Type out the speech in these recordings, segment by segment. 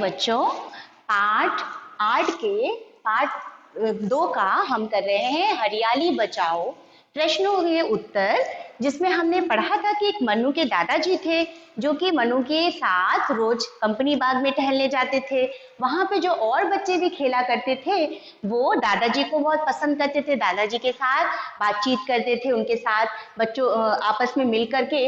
बच्चों, पाठ 8 के पाठ 2 का हम कर रहे हैं हरियाली बचाओ प्रश्नों के उत्तर, जिसमें हमने पढ़ा था कि एक मन्नू के दादाजी थे जो कि मन्नू के साथ रोज कंपनी बाग में टहलने जाते थे। वहां पे जो और बच्चे भी खेला करते थे वो दादाजी को बहुत पसंद करते थे, दादाजी के साथ बातचीत करते थे, उनके साथ बच्चों आपस में मिल करके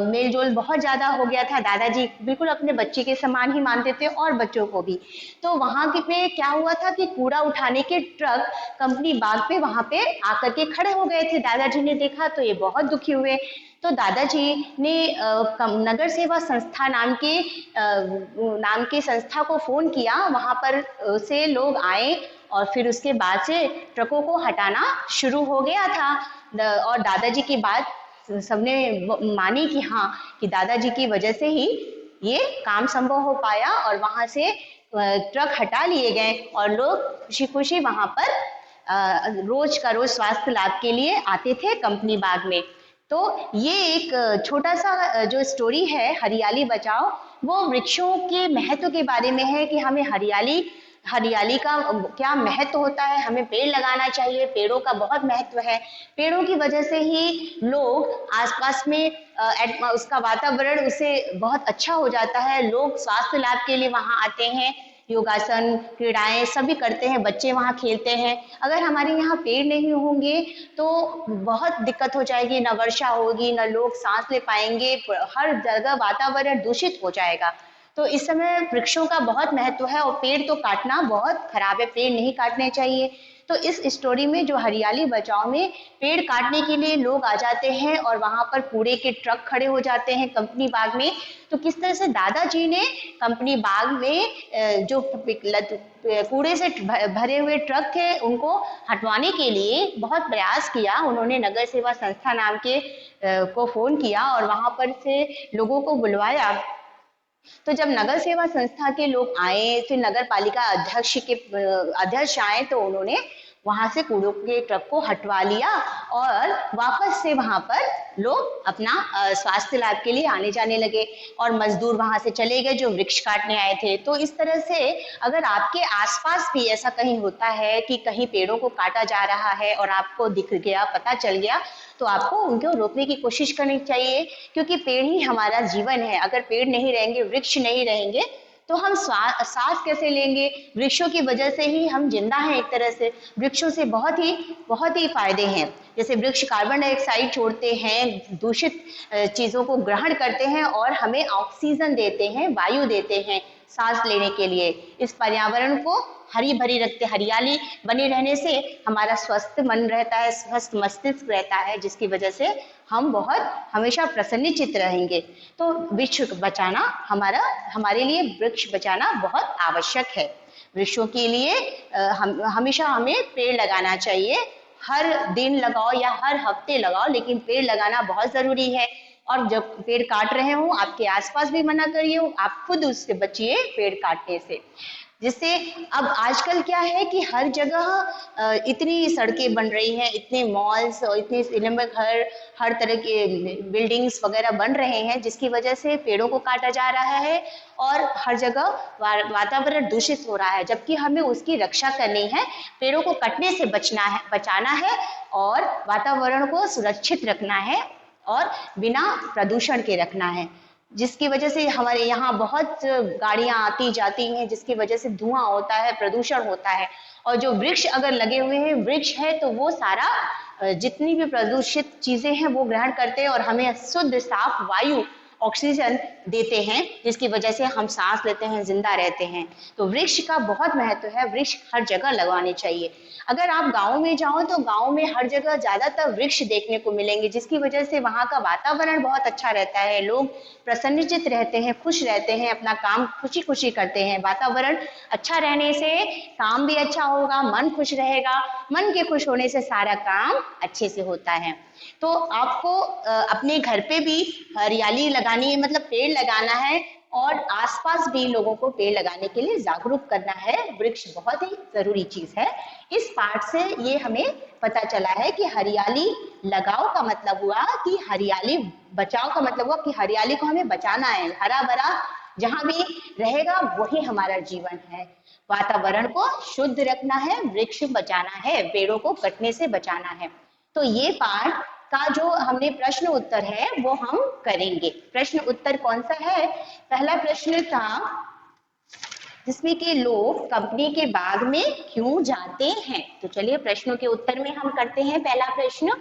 मेल जोल बहुत ज्यादा हो गया था। दादाजी बिल्कुल अपने बच्चे के समान ही मानते थे और बच्चों को भी। तो वहां पे क्या हुआ था कि कूड़ा उठाने के ट्रक कंपनी बाग पे वहां पे आकर के खड़े हो गए थे। दादाजी ने देखा तो ये बहुत दुखी हुए। तो दादाजी ने नगर सेवा संस्था नाम के संस्था को फोन किया। वहां पर से लोग आए और फिर उसके बाद से ट्रकों को हटाना शुरू हो गया था। और दादाजी की बात सबने मानी कि हाँ, कि दादाजी की वजह से ही ये काम संभव हो पाया और वहां से ट्रक हटा लिए गए और लोग खुशी खुशी वहां पर रोज का रोज स्वास्थ्य लाभ के लिए आते थे कंपनी बाग में। तो ये एक छोटा सा जो स्टोरी है हरियाली बचाओ, वो वृक्षों के महत्व के बारे में है कि हमें हरियाली का क्या महत्व होता है, हमें पेड़ लगाना चाहिए, पेड़ों का बहुत महत्व है। पेड़ों की वजह से ही लोग आसपास में उसका वातावरण उससे बहुत अच्छा हो जाता है। लोग स्वास्थ्य लाभ के लिए वहां आते हैं, योगासन क्रीड़ाएं सभी करते हैं, बच्चे वहां खेलते हैं। अगर हमारे यहाँ पेड़ नहीं होंगे तो बहुत दिक्कत हो जाएगी, न वर्षा होगी, न लोग सांस ले पाएंगे, हर जगह वातावरण दूषित हो जाएगा। तो इस समय वृक्षों का बहुत महत्व है और पेड़ तो काटना बहुत खराब है, पेड़ नहीं काटने चाहिए। तो इस स्टोरी में जो हरियाली बचाओ में पेड़ काटने के लिए लोग आ जाते हैं और वहां पर कूड़े के ट्रक खड़े हो जाते हैं कंपनी बाग में। तो किस तरह से दादाजी ने कंपनी बाग में जो कूड़े से भरे हुए ट्रक थे उनको हटवाने के लिए बहुत प्रयास किया। उन्होंने नगर सेवा संस्था नाम के को फोन किया और वहां पर से लोगों को बुलवाया। तो जब नगर सेवा संस्था के लोग आए, फिर नगर पालिका अध्यक्ष आए, तो उन्होंने वहां से कूड़ों के ट्रक को हटवा लिया और वापस से वहां पर लोग अपना स्वास्थ्य लाभ के लिए आने जाने लगे और मजदूर वहां से चले गए जो वृक्ष काटने आए थे। तो इस तरह से अगर आपके आसपास भी ऐसा कहीं होता है कि कहीं पेड़ों को काटा जा रहा है और आपको दिख गया, पता चल गया, तो आपको उनको रोकने की कोशिश करनी चाहिए, क्योंकि पेड़ ही हमारा जीवन है। अगर पेड़ नहीं रहेंगे, वृक्ष नहीं रहेंगे, तो हम सांस कैसे लेंगे? वृक्षों की वजह से ही हम जिंदा हैं। एक तरह से वृक्षों से बहुत ही फायदे हैं। जैसे वृक्ष कार्बन डाइऑक्साइड छोड़ते हैं, दूषित चीजों को ग्रहण करते हैं और हमें ऑक्सीजन देते हैं, वायु देते हैं सांस लेने के लिए। इस पर्यावरण को हरी भरी रखते, हरियाली बने रहने से हमारा स्वस्थ मन रहता है, स्वस्थ मस्तिष्क रहता है, जिसकी वजह से हम बहुत हमेशा प्रसन्नचित्त रहेंगे। तो वृक्ष बचाना हमारे लिए वृक्ष बचाना बहुत आवश्यक है। वृक्षों के लिए हमेशा हमें पेड़ लगाना चाहिए। हर दिन लगाओ या हर हफ्ते लगाओ, लेकिन पेड़ लगाना बहुत जरूरी है। और जब पेड़ काट रहे हो, आपके आसपास भी मना करिए, आप खुद उससे बचिए पेड़ काटने से। जिससे अब आजकल क्या है कि हर जगह इतनी सड़कें बन रही हैं, इतने मॉल्स और इतने सिनेमा घर, हर तरह के बिल्डिंग्स वगैरह बन रहे हैं, जिसकी वजह से पेड़ों को काटा जा रहा है और हर जगह वातावरण दूषित हो रहा है। जबकि हमें उसकी रक्षा करनी है, पेड़ों को कटने से बचाना है और वातावरण को सुरक्षित रखना है और बिना प्रदूषण के रखना है। जिसकी वजह से हमारे यहाँ बहुत गाड़ियां आती जाती हैं, जिसकी वजह से धुआं होता है, प्रदूषण होता है। और जो वृक्ष अगर लगे हुए हैं, वृक्ष है, तो वो सारा जितनी भी प्रदूषित चीजें हैं वो ग्रहण करते हैं और हमें शुद्ध साफ वायु ऑक्सीजन देते हैं, जिसकी वजह से हम सांस लेते हैं, जिंदा रहते हैं। तो वृक्ष का बहुत महत्व है, वृक्ष हर जगह लगवाने चाहिए। अगर आप गाँव में जाओ तो गाँव में हर जगह ज्यादातर वृक्ष देखने को मिलेंगे, जिसकी वजह से वहाँ का वातावरण बहुत अच्छा रहता है। लोग प्रसन्नचित्त रहते हैं, खुश रहते हैं, अपना काम खुशी खुशी करते हैं। वातावरण अच्छा रहने से काम भी अच्छा होगा, मन खुश रहेगा, मन के खुश होने से सारा काम अच्छे से होता है। तो आपको अपने घर पे भी हरियाली लगानी है, मतलब पेड़ लगाना है और आसपास भी लोगों को पेड़ लगाने के लिए जागरूक करना है। वृक्ष बहुत ही जरूरी चीज है। इस पाठ से ये हमें पता चला है कि हरियाली लगाओ का मतलब हुआ कि हरियाली बचाओ का मतलब हुआ कि हरियाली को हमें बचाना है। हरा भरा जहाँ भी रहेगा वही हमारा जीवन है। वातावरण को शुद्ध रखना है, वृक्ष बचाना है, पेड़ों को कटने से बचाना है। तो ये पाठ का जो हमने प्रश्न उत्तर है वो हम करेंगे। प्रश्न उत्तर कौन सा है? पहला प्रश्न था जिसमें कि लोग कंपनी के बाग में क्यों जाते हैं। तो चलिए प्रश्नों के उत्तर में हम करते हैं। पहला प्रश्न,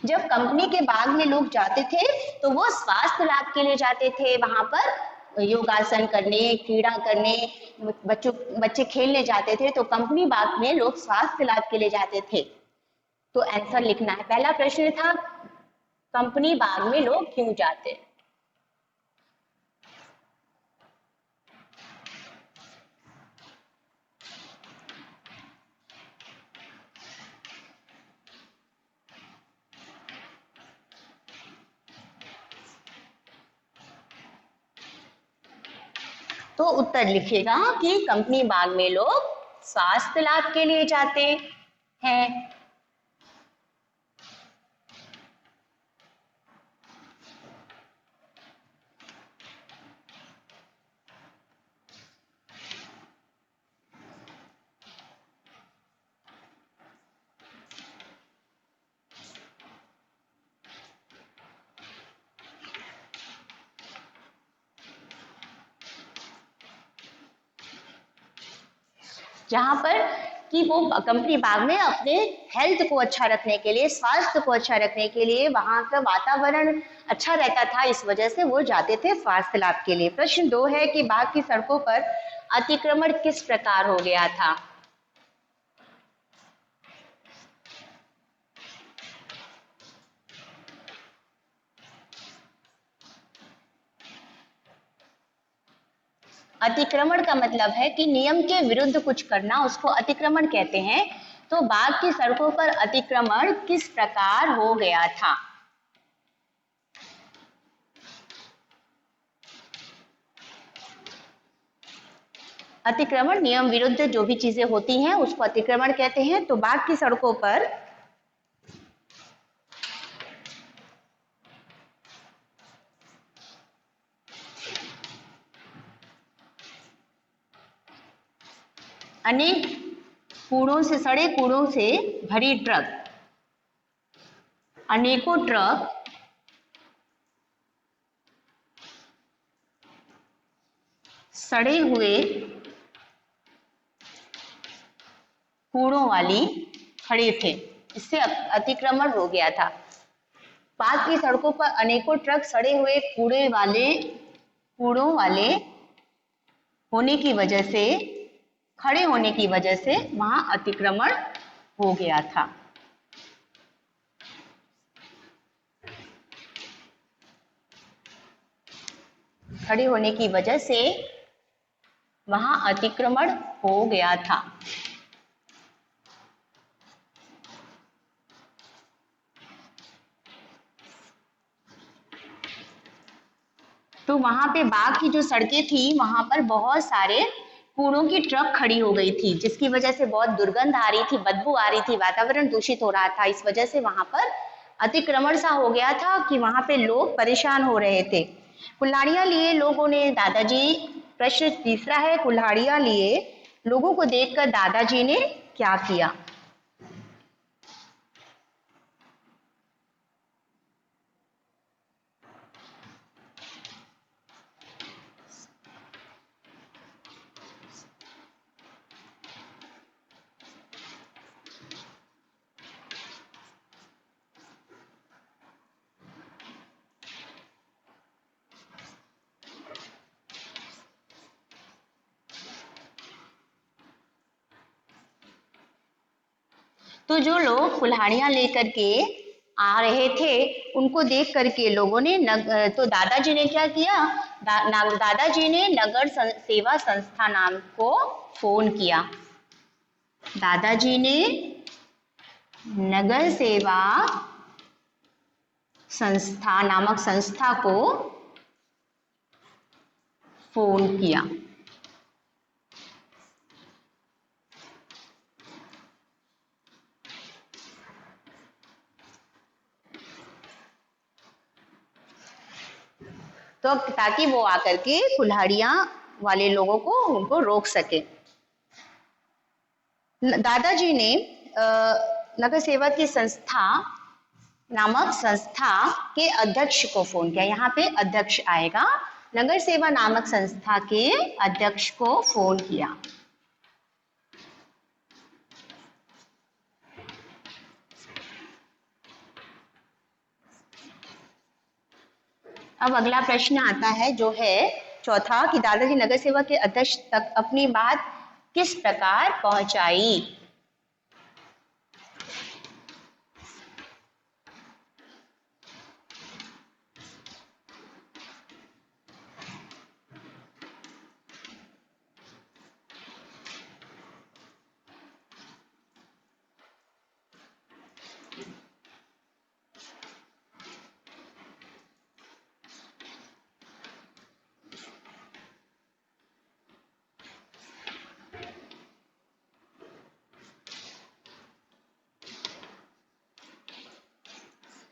जब कंपनी के बाग में लोग जाते थे तो वो स्वास्थ्य लाभ के लिए जाते थे, वहां पर योगासन करने, क्रीड़ा करने, बच्चे खेलने जाते थे। तो कंपनी बाग में लोग स्वास्थ्य लाभ के लिए जाते थे। तो आंसर लिखना है। पहला प्रश्न था कंपनी बाग में लोग क्यों जाते हैं। तो उत्तर लिखेगा कि कंपनी बाग में लोग स्वास्थ्य लाभ के लिए जाते हैं। जहां पर कि वो कंपनी बाग में अपने हेल्थ को अच्छा रखने के लिए, स्वास्थ्य को अच्छा रखने के लिए, वहां का वातावरण अच्छा रहता था, इस वजह से वो जाते थे स्वास्थ्य लाभ के लिए। प्रश्न 2 है कि बाग की सड़कों पर अतिक्रमण किस प्रकार हो गया था। अतिक्रमण का मतलब है कि नियम के विरुद्ध कुछ करना, उसको अतिक्रमण कहते हैं। तो बाग की सड़कों पर अतिक्रमण किस प्रकार हो गया था। अतिक्रमण नियम विरुद्ध जो भी चीजें होती हैं उसको अतिक्रमण कहते हैं। तो बाग की सड़कों पर अनेक कूड़ों से, सड़े कूड़ों से भरी ट्रक, अनेकों ट्रक सड़े हुए कूड़ों वाली खड़े थे, इससे अतिक्रमण हो गया था। बाग की सड़कों पर अनेकों ट्रक सड़े हुए कूड़ों वाले होने की वजह से, खड़े होने की वजह से वहां अतिक्रमण हो गया था। खड़े होने की वजह से वहां अतिक्रमण हो गया था। तो वहां पे बाग की जो सड़कें थी वहां पर बहुत सारे कूड़ों की ट्रक खड़ी हो गई थी, जिसकी वजह से बहुत दुर्गंध आ रही थी, बदबू आ रही थी, वातावरण दूषित हो रहा था। इस वजह से वहां पर अतिक्रमण सा हो गया था कि वहां पे लोग परेशान हो रहे थे। कुल्हाड़ियां लिए लोगों ने, दादाजी, प्रश्न तीसरा है, कुल्हाड़ियां लिए लोगों को देखकर दादाजी ने क्या किया। तो जो लोग कुल्हाड़ियां लेकर के आ रहे थे उनको देख करके लोगों ने तो दादाजी ने क्या किया, दादाजी ने नगर सेवा संस्था नाम को फोन किया। दादाजी ने नगर सेवा संस्था नामक संस्था को फोन किया। तो ताकि वो आकर के कुल्हाड़ियां वाले लोगों को उनको रोक सके। दादाजी ने नगर सेवा की संस्था नामक संस्था के अध्यक्ष को फोन किया। यहाँ पे अध्यक्ष आएगा। नगर सेवा नामक संस्था के अध्यक्ष को फोन किया। अब अगला प्रश्न आता है जो है चौथा कि दादाजी नगर सेवा के अध्यक्ष तक अपनी बात किस प्रकार पहुंचाई।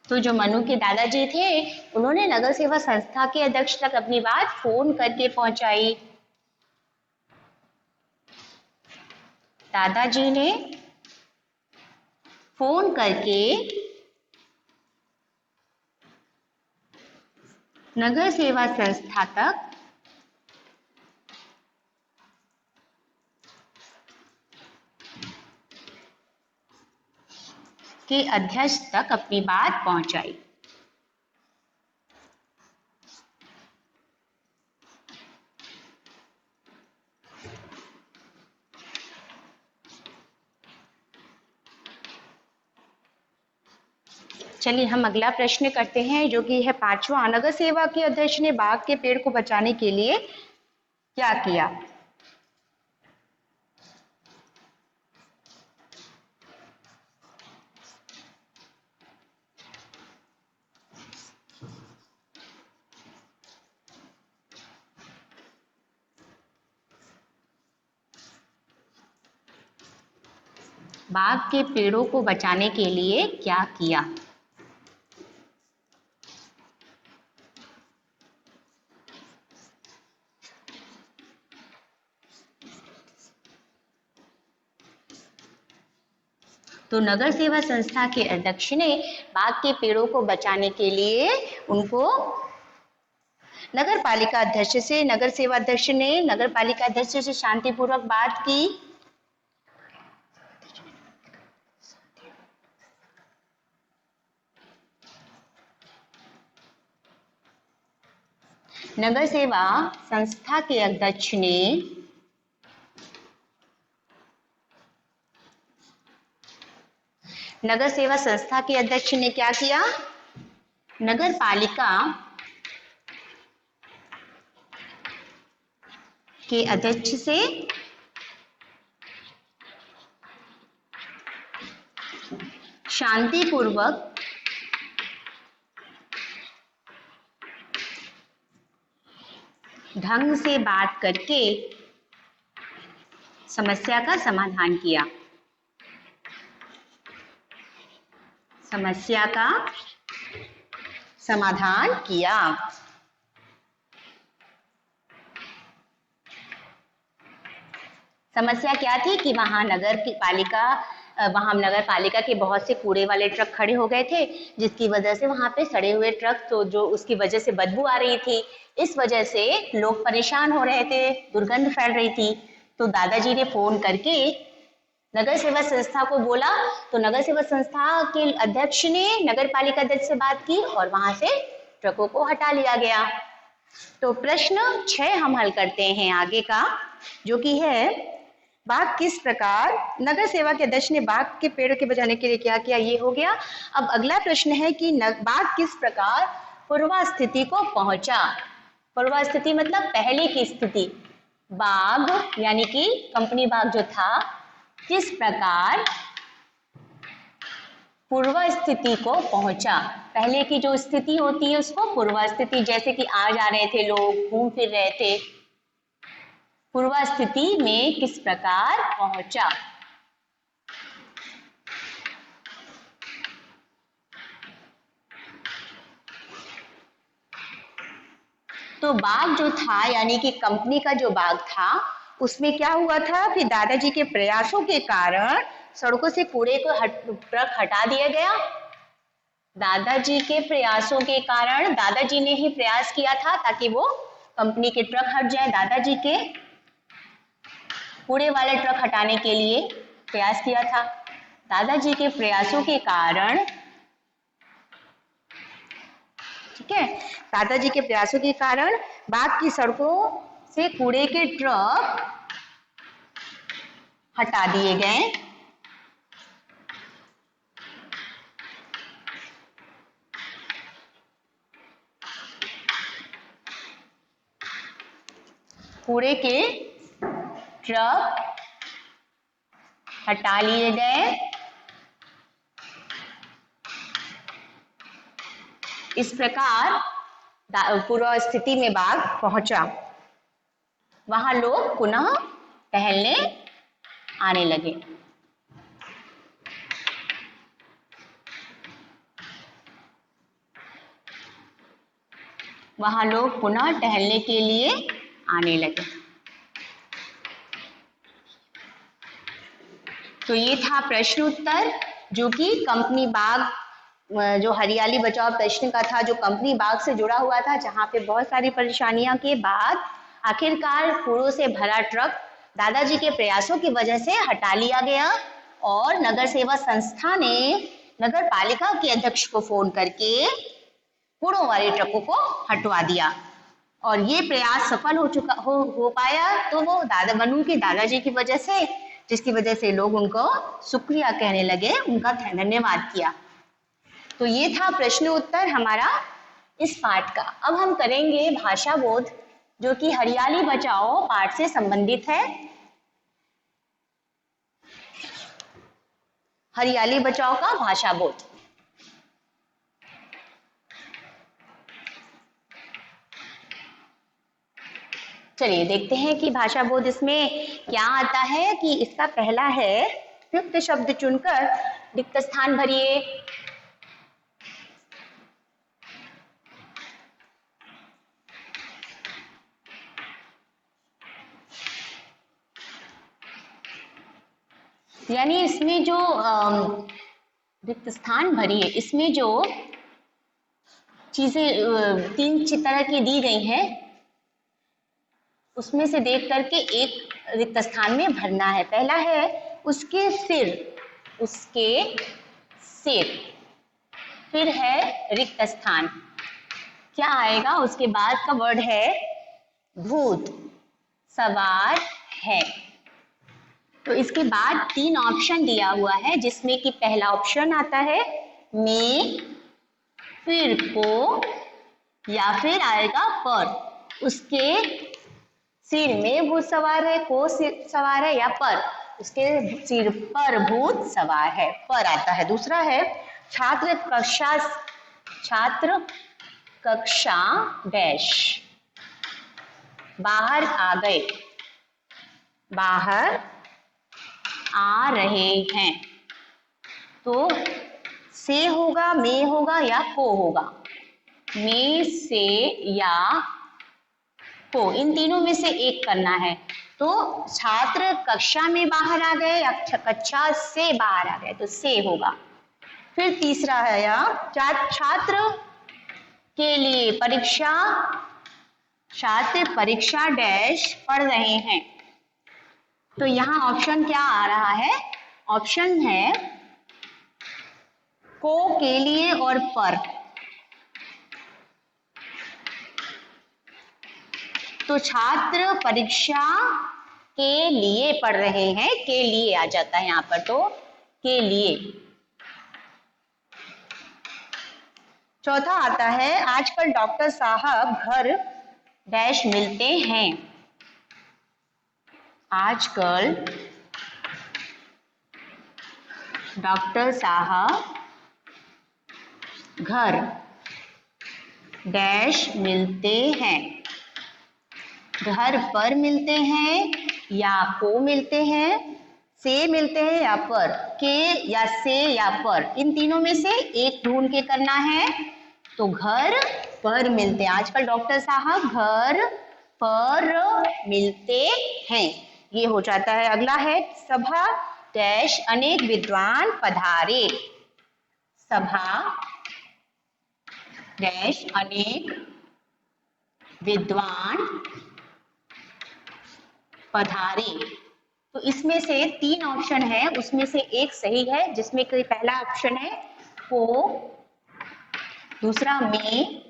तो जो मनु के दादाजी थे उन्होंने नगर सेवा संस्था के अध्यक्ष तक अपनी बात फोन करके पहुंचाई। दादाजी ने फोन करके नगर सेवा संस्था तक के अध्यक्ष तक अपनी बात पहुंचाई। चलिए हम अगला प्रश्न करते हैं जो कि है पांचवा। नगर सेवा के अध्यक्ष ने बाघ के पेड़ को बचाने के लिए क्या किया। बाघ के पेड़ों को बचाने के लिए क्या किया। तो नगर सेवा संस्था के अध्यक्ष ने बाघ के पेड़ों को बचाने के लिए उनको नगर पालिका अध्यक्ष से नगर सेवा अध्यक्ष ने नगर पालिका अध्यक्ष से शांतिपूर्वक बात की। नगर सेवा संस्था के अध्यक्ष ने नगर सेवा संस्था के अध्यक्ष ने क्या किया। नगर पालिका के अध्यक्ष से शांतिपूर्वक ढंग से बात करके समस्या का समाधान किया। समस्या का समाधान किया। समस्या क्या थी कि वहां नगर पालिका के बहुत से कूड़े वाले ट्रक खड़े हो गए थे, जिसकी वजह से वहां पे सड़े हुए ट्रक तो जो उसकी वजह से बदबू आ रही थी। इस वजह से लोग परेशान हो रहे थे, दुर्गंध फैल रही थी। तो दादाजी ने फोन करके नगर सेवा संस्था को बोला। तो नगर सेवा संस्था के अध्यक्ष ने नगर पालिका अध्यक्ष से बात की और वहां से ट्रकों को हटा लिया गया। तो प्रश्न 6 हम हल करते हैं आगे का, जो कि है बाघ किस प्रकार नगर सेवा के अध्यक्ष ने बाघ के पेड़ के बचाने के लिए क्या किया। ये हो गया। अब अगला प्रश्न है कि बाघ किस प्रकार पूर्वा स्थिति को पहुंचा। पूर्वा स्थिति मतलब पहले की स्थिति। बाघ यानी कि कंपनी बाघ जो था किस प्रकार पूर्वा स्थिति को पहुंचा। पहले की जो स्थिति होती है उसको पूर्वा स्थिति, जैसे कि आ जा रहे थे लोग, घूम फिर रहे थे, पूर्वा स्थिति में किस प्रकार पहुंचा। तो बाग जो था यानी कि कंपनी का जो बाग था उसमें क्या हुआ था, फिर दादाजी के प्रयासों के कारण सड़कों से कूड़े को ट्रक हटा दिया गया। दादाजी के प्रयासों के कारण, दादाजी ने ही प्रयास किया था ताकि वो कंपनी के ट्रक हट जाए। दादाजी के कूड़े वाले ट्रक हटाने के लिए प्रयास किया था। दादाजी के प्रयासों के कारण, ठीक है, दादाजी के प्रयासों के कारण बाग की सड़कों से कूड़े के ट्रक हटा दिए गए। कूड़े के ट्रक हटा लिए गए। इस प्रकार पूर्व स्थिति में बाघ पहुंचा। वहां लोग पुनः टहलने आने लगे। वहां लोग पुनः टहलने के लिए आने लगे। तो ये था प्रश्न उत्तर जो कि कंपनी बाग, जो हरियाली बचाओ प्रश्न का था, जो कंपनी बाग से जुड़ा हुआ था, जहाँ पे बहुत सारी परेशानियों के बाद आखिरकार कूड़ों से भरा ट्रक दादाजी के प्रयासों की वजह से हटा लिया गया और नगर सेवा संस्था ने नगर पालिका के अध्यक्ष को फोन करके कूड़ों वाले ट्रकों को हटवा दिया और ये प्रयास सफल हो पाया। तो वो मनु के दादाजी की वजह से, जिसकी वजह से लोग उनको शुक्रिया कहने लगे, उनका धन्यवाद किया। तो ये था प्रश्न उत्तर हमारा इस पाठ का। अब हम करेंगे भाषा बोध, जो कि हरियाली बचाओ पाठ से संबंधित है। हरियाली बचाओ का भाषा बोध। चलिए देखते हैं कि भाषा बोध इसमें क्या आता है। कि इसका पहला है, रिक्त शब्द चुनकर रिक्त स्थान भरिए। यानी इसमें जो रिक्त स्थान भरिए, इसमें जो चीजें तीन तरह की दी गई हैं उसमें से देख करके एक रिक्त स्थान में भरना है। पहला है उसके सिर, उसके सिर। फिर है रिक्त स्थान, क्या आएगा उसके बाद का वर्ड है भूत, सवार है। तो इसके बाद तीन ऑप्शन दिया हुआ है, जिसमें कि पहला ऑप्शन आता है में, फिर को, या फिर आएगा पर। उसके सिर में भूत सवार है, को सवार है, या पर उसके सिर पर भूत सवार है, पर आता है। दूसरा है छात्र कक्षा डैश, बाहर आ गए, बाहर आ रहे हैं। तो से होगा, में होगा, या को होगा। में, से या को, इन तीनों में से एक करना है। तो छात्र कक्षा में बाहर आ गए या कक्षा से बाहर आ गए, तो से होगा। फिर तीसरा है या छात्र के लिए परीक्षा, छात्र परीक्षा डैश पढ़ रहे हैं। तो यहाँ ऑप्शन क्या आ रहा है? ऑप्शन है को के लिए और पर। तो छात्र परीक्षा के लिए पढ़ रहे हैं, के लिए आ जाता है यहाँ पर, तो के लिए। चौथा आता है आजकल डॉक्टर साहब घर डैश मिलते हैं। आजकल डॉक्टर साहब घर डैश मिलते हैं। घर पर मिलते हैं, या को मिलते हैं, से मिलते हैं, या पर। के या से या पर, इन तीनों में से एक ढूंढ के करना है। तो घर पर मिलते हैं। आजकल डॉक्टर साहब घर पर मिलते हैं, ये हो जाता है। अगला है सभा डैश अनेक विद्वान पधारे। सभा डैश अनेक विद्वान पधारे। तो इसमें से 3 ऑप्शन है, उसमें से एक सही है, जिसमें कि पहला ऑप्शन है को, दूसरा में,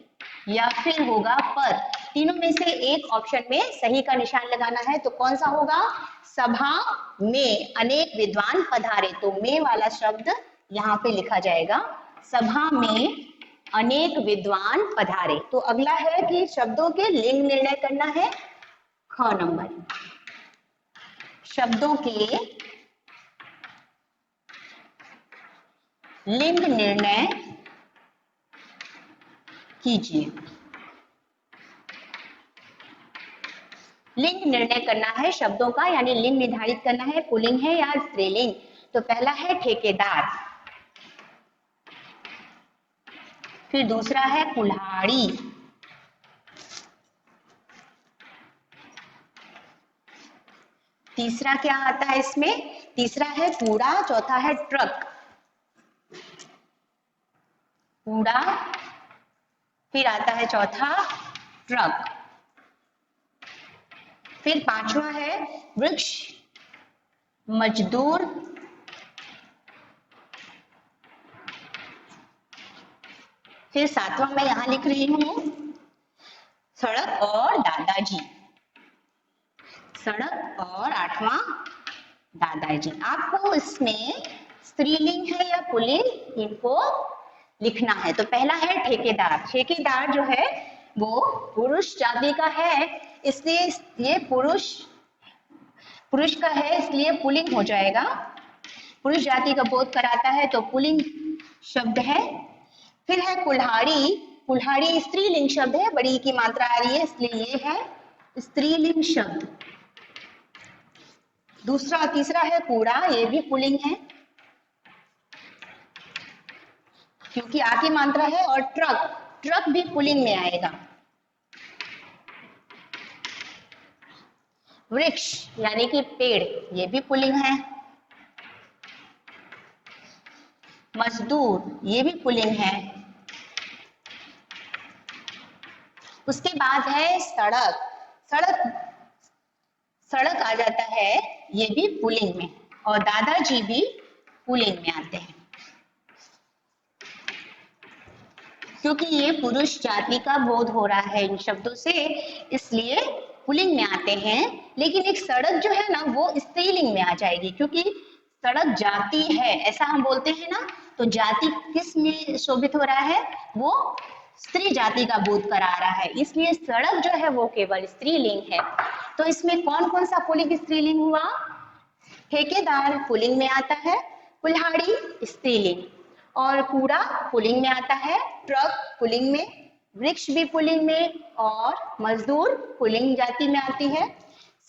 या फिर होगा पर। तीनों में से एक ऑप्शन में सही का निशान लगाना है। तो कौन सा होगा? सभा में अनेक विद्वान पधारे, तो में वाला शब्द यहाँ पे लिखा जाएगा, सभा में अनेक विद्वान पधारे। तो अगला है कि शब्दों के लिंग निर्णय करना है। ख नंबर, शब्दों के लिंग निर्णय कीजिए। लिंग निर्णय करना है शब्दों का, यानी लिंग निर्धारित करना है, पुल्लिंग है या स्त्रीलिंग। तो पहला है ठेकेदार, फिर दूसरा है कुल्हाड़ी, तीसरा क्या आता है इसमें? तीसरा है कूड़ा, चौथा है ट्रक। कूड़ा, फिर आता है चौथा ट्रक, फिर पांचवा है वृक्ष, मजदूर, फिर सातवां मैं यहां लिख रही हूं सड़क और दादाजी। सड़क और आठवां दादाजी। आपको इसमें स्त्रीलिंग है या पुल्लिंग, इनको लिखना है। तो पहला है ठेकेदार। ठेकेदार जो है वो पुरुष जाति का है, इसलिए ये पुरुष का है, इसलिए पुल्लिंग हो जाएगा। पुरुष जाति का बोध कराता है तो पुल्लिंग शब्द है। फिर है कुल्हाड़ी। कुल्हाड़ी स्त्रीलिंग शब्द है, बड़ी की मात्रा आ रही है इसलिए ये है स्त्रीलिंग शब्द। दूसरा तीसरा है कूड़ा, ये भी पुल्लिंग है क्योंकि आ की मात्रा है। और ट्रक, ट्रक भी पुल्लिंग में आएगा। वृक्ष यानी कि पेड़, ये भी पुल्लिंग है। मजदूर, ये भी पुल्लिंग है। उसके बाद है सड़क। सड़क, सड़क आ जाता है, ये भी पुल्लिंग में। और दादाजी भी पुल्लिंग में आते हैं क्योंकि ये पुरुष जाति का बोध हो रहा है इन शब्दों से, इसलिए पुल्लिंग में आते हैं। लेकिन एक सड़क जो है ना वो स्त्रीलिंग में आ जाएगी, क्योंकि सड़क जाति है ऐसा हम बोलते हैं ना। तो जाति किस में शोभित हो रहा है? वो स्त्री जाति का बोध करा रहा है, इसलिए सड़क जो है वो केवल स्त्रीलिंग है। तो इसमें कौन कौन सा पुल्लिंग स्त्रीलिंग हुआ? ठेकेदार पुल्लिंग में आता है, कुल्हाड़ी स्त्रीलिंग, और कूड़ा पुल्लिंग में आता है, ट्रक पुल्लिंग में, वृक्ष भी पुल्लिंग में, और मजदूर पुल्लिंग जाति में आती है,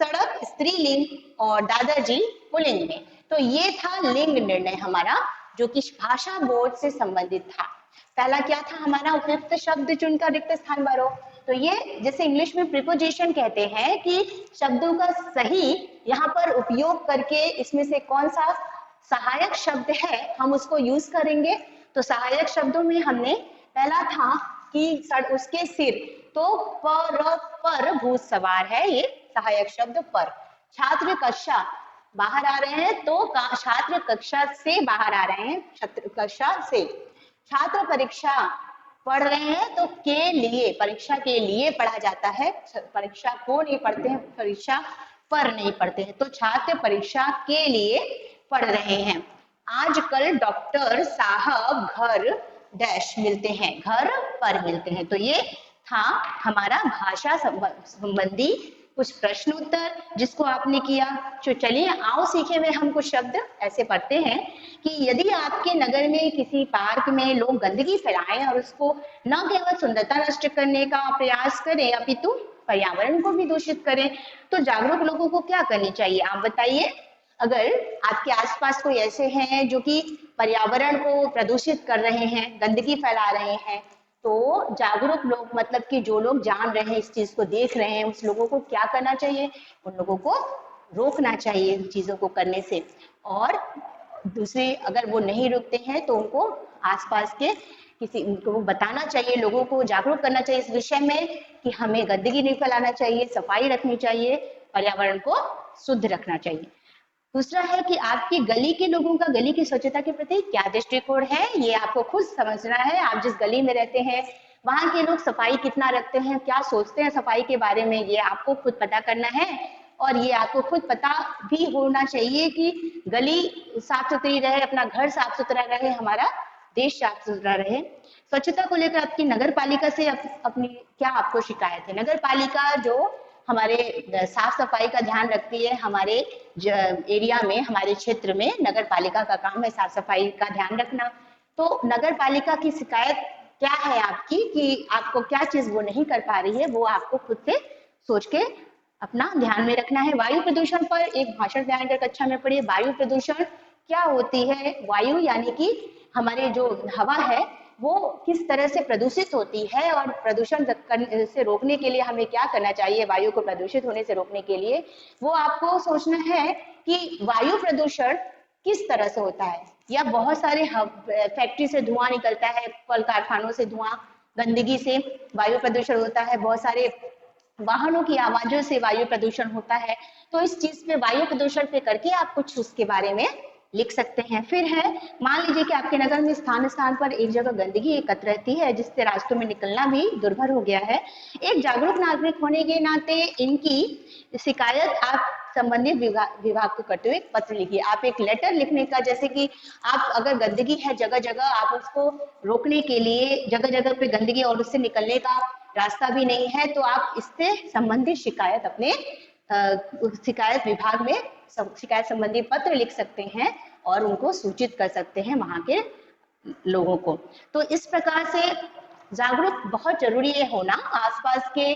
सड़क स्त्रीलिंग और दादाजी पुल्लिंग में। तो ये था लिंग निर्णय हमारा, जो कि भाषा बोर्ड से संबंधित था। पहला क्या था हमारा? उपयुक्त शब्द जिनका रिक्त स्थान भरो। तो ये जैसे इंग्लिश में प्रीपोजिशन कहते हैं कि शब्दों का सही यहाँ पर उपयोग करके इसमें से कौन सा सहायक शब्द है हम उसको यूज करेंगे। तो सहायक शब्दों में हमने पहला था कि उसके सिर, तो पर भूत सवार है, ये सहायक शब्द पर। छात्र कक्षा, बाहर आ रहे हैं तो छात्र कक्षा से बाहर आ रहे हैं, छात्र कक्षा से। छात्र परीक्षा, पढ़ रहे हैं तो के लिए, परीक्षा के लिए पढ़ा जाता है, परीक्षा को नहीं पढ़ते हैं, परीक्षा पर नहीं पढ़ते हैं। तो छात्र परीक्षा के लिए पढ़ रहे हैं। आजकल डॉक्टर साहब घर डैश मिलते हैं, घर पर मिलते हैं। तो ये था हमारा भाषा संबंधी कुछ प्रश्न उत्तर जिसको आपने किया। तो चलिए आओ सीखे में हम कुछ शब्द ऐसे पढ़ते हैं कि यदि आपके नगर में किसी पार्क में लोग गंदगी फैलाएं और उसको न केवल सुंदरता नष्ट करने का प्रयास करें अपितु पर्यावरण को भी दूषित करें, तो जागरूक लोगों को क्या करनी चाहिए आप बताइए। अगर आपके आसपास कोई ऐसे हैं जो कि पर्यावरण को प्रदूषित कर रहे हैं, गंदगी फैला रहे हैं, तो जागरूक लोग मतलब कि जो लोग जान रहे हैं, इस चीज को देख रहे हैं, उस लोगों को क्या करना चाहिए? उन लोगों को रोकना चाहिए इन चीजों को करने से। और दूसरे अगर वो नहीं रुकते हैं तो उनको आसपास के किसी उनको बताना चाहिए, लोगों को जागरूक करना चाहिए इस विषय में कि हमें गंदगी नहीं फैलाना चाहिए, सफाई रखनी चाहिए, पर्यावरण को शुद्ध रखना चाहिए। दूसरा है कि आपकी गली के लोगों का गली की स्वच्छता के प्रति क्या दृष्टिकोण है, ये आपको खुद समझना है। आप जिस गली में रहते हैं वहां के लोग सफाई कितना रखते हैं, क्या सोचते हैं सफाई के बारे में, ये आपको खुद पता करना है। और ये आपको खुद पता भी होना चाहिए कि गली साफ सुथरी रहे, अपना घर साफ सुथरा रहे, हमारा देश साफ सुथरा रहे। स्वच्छता को लेकर आपकी नगर पालिका से अपनी क्या आपको शिकायत है? नगर पालिका जो हमारे साफ सफाई का ध्यान रखती है, हमारे एरिया में, हमारे क्षेत्र में नगर पालिका का काम है साफ सफाई का ध्यान रखना। तो नगर पालिका की शिकायत क्या है आपकी कि आपको क्या चीज वो नहीं कर पा रही है, वो आपको खुद से सोच के अपना ध्यान में रखना है। वायु प्रदूषण पर एक भाषण तैयार कर कक्षा में पढ़िए। वायु प्रदूषण क्या होती है? वायु यानी कि हमारे जो हवा है वो किस तरह से प्रदूषित होती है, और प्रदूषण से रोकने के लिए हमें क्या करना चाहिए, वायु को प्रदूषित होने से रोकने के लिए वो आपको सोचना है कि वायु प्रदूषण किस तरह से होता है। या बहुत सारे फैक्ट्री से धुआं निकलता है, कल कारखानों से धुआं, गंदगी से वायु प्रदूषण होता है, बहुत सारे वाहनों की आवाजों से वायु प्रदूषण होता है। तो इस चीज पे, वायु प्रदूषण पे करके आप कुछ उसके बारे में लिख सकते हैं। फिर है, मान लीजिए कि आपके नगर में स्थान स्थान पर एक जगह गंदगी एकत्र रहती है जिससे रास्तों में निकलना भी दुर्भर हो गया है। एक जागरूक नागरिक होने के नाते इनकी शिकायत आप संबंधित विभाग को करते हुए एक पत्र लिखिए। आप एक लेटर लिखने का, जैसे कि आप अगर गंदगी है जगह जगह, आप उसको रोकने के लिए, जगह जगह पे गंदगी और उससे निकलने का रास्ता भी नहीं है, तो आप इससे संबंधित शिकायत अपने शिकायत विभाग में शिकायत संबंधी पत्र लिख सकते हैं और उनको सूचित कर सकते हैं वहां के लोगों को। तो इस प्रकार से जागरूक बहुत जरूरी है होना। आसपास के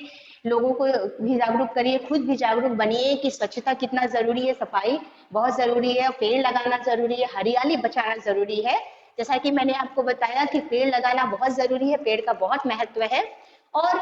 लोगों को भी जागरूक करिए, खुद भी जागरूक बनिए कि स्वच्छता कितना जरूरी है, सफाई बहुत जरूरी है, पेड़ लगाना जरूरी है, हरियाली बचाना जरूरी है। जैसा कि मैंने आपको बताया कि पेड़ लगाना बहुत जरूरी है, पेड़ का बहुत महत्व है। और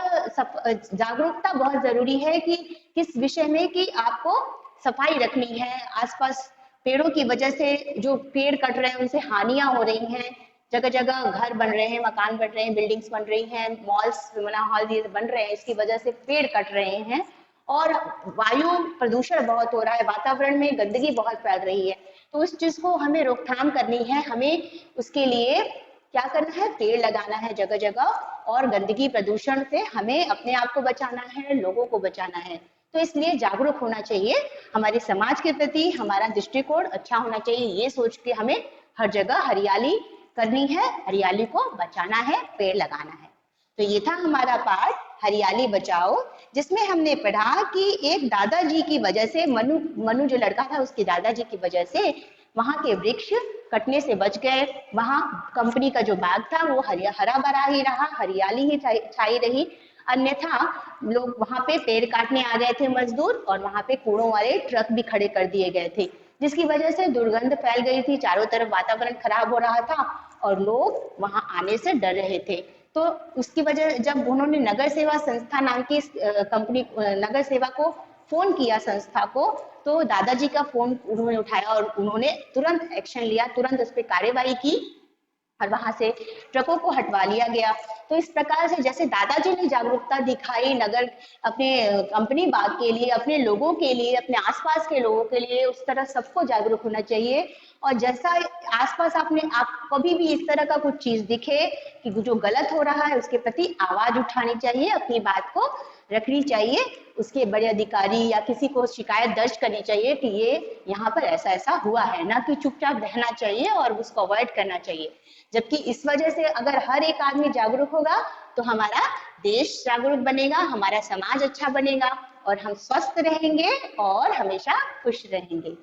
जागरूकता बहुत जरूरी है कि किस विषय में, कि आपको सफाई रखनी है। आसपास पेड़ों की वजह से जो पेड़ कट रहे हैं उनसे हानियां हो रही हैं, जगह जगह घर बन रहे हैं, मकान बन रहे हैं, बिल्डिंग्स बन रही हैं, मॉल्स, सिनेमा हॉल ये बन रहे हैं, इसकी वजह से पेड़ कट रहे हैं और वायु प्रदूषण बहुत हो रहा है, वातावरण में गंदगी बहुत फैल रही है। तो इस चीज को हमें रोकथाम करनी है। हमें उसके लिए क्या करना है? पेड़ लगाना है जगह जगह, और गंदगी प्रदूषण से हमें अपने आप को बचाना है, लोगों को बचाना है। तो इसलिए जागरूक होना चाहिए, हमारे समाज के प्रति हमारा दृष्टिकोण अच्छा होना चाहिए, ये सोच के हमें हर जगह हरियाली करनी है, हरियाली को बचाना है, पेड़ लगाना है। तो ये था हमारा पाठ हरियाली बचाओ, जिसमें हमने पढ़ा कि एक दादाजी की वजह से, मनु जो लड़का था उसके दादाजी की वजह से वहां के वृक्ष कटने से बच गए। वहां कंपनी का जो बाग था वो हरा भरा ही रहा, हरियाली ही छाई रही। अन्यथा लोग वहां पे पेड़ काटने आ गए थे मजदूर, और वहां पे कूड़ों वाले ट्रक भी खड़े कर दिए गए थे, जिसकी वजह से दुर्गंध फैल गई थी, चारों तरफ वातावरण खराब हो रहा था और लोग वहां आने से डर रहे थे। तो उसकी वजह, जब उन्होंने नगर सेवा संस्था नाम की कंपनी, नगर सेवा को फोन किया संस्था को, तो दादाजी का फोन उन्होंने उठाया और उन्होंने तुरंत एक्शन लिया, तुरंत उस पर कार्रवाई की और वहां से ट्रकों को हटवा लिया गया। तो इस प्रकार से जैसे दादाजी ने जागरूकता दिखाई नगर, अपने कंपनी बाग के लिए, अपने लोगों के लिए, अपने आसपास के लोगों के लिए, उस तरह सबको जागरूक होना चाहिए। और जैसा आसपास आप कभी भी इस तरह का कुछ चीज दिखे कि जो गलत हो रहा है उसके प्रति आवाज उठानी चाहिए, अपनी बात को रखनी चाहिए, उसके बड़े अधिकारी या किसी को शिकायत दर्ज करनी चाहिए कि ये यहाँ पर ऐसा ऐसा हुआ है, ना कि चुपचाप रहना चाहिए और उसको अवॉइड करना चाहिए। जबकि इस वजह से अगर हर एक आदमी जागरूक होगा तो हमारा देश जागरूक बनेगा, हमारा समाज अच्छा बनेगा और हम स्वस्थ रहेंगे और हमेशा खुश रहेंगे।